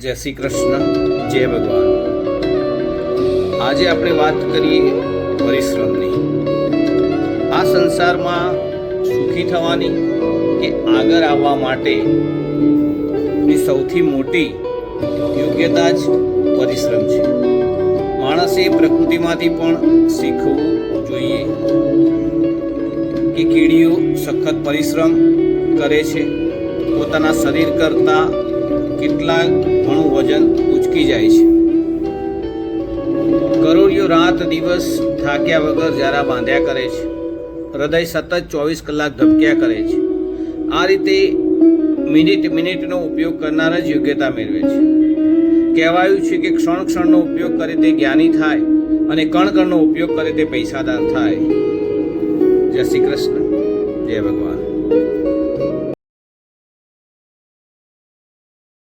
જય શ્રી કૃષ્ણ, જય ભગવાન. આજે આપણે વાત કરીએ પરિશ્રમની. આ સંસારમાં સુખી થવાની કે આગળ આવવા માટેની સૌથી મોટી યોગ્યતા જ પરિશ્રમ છે. માણસે પ્રકૃતિમાંથી પણ શીખવું જોઈએ કે કીડીઓ સખત પરિશ્રમ કરે છે. પોતાના શરીર કરતાં કેટલા ઘણું વજન ઉચકી જાય છે. ગરોળીઓ રાત દિવસ થાક્યા વગર જારા બાંધ્યા કરે છે. હૃદય સતત 24 કલાક ધબક્યા કરે છે. આ રીતે મિનિટનો ઉપયોગ કરનાર જ યોગ્યતા મેળવે છે. કહેવાયું છે કે ક્ષણ ક્ષણનો ઉપયોગ કરે તે જ્ઞાની થાય અને કણ કણનો ઉપયોગ કરે તે પૈસાદાર થાય. જય શ્રી કૃષ્ણ, જય ભગવાન.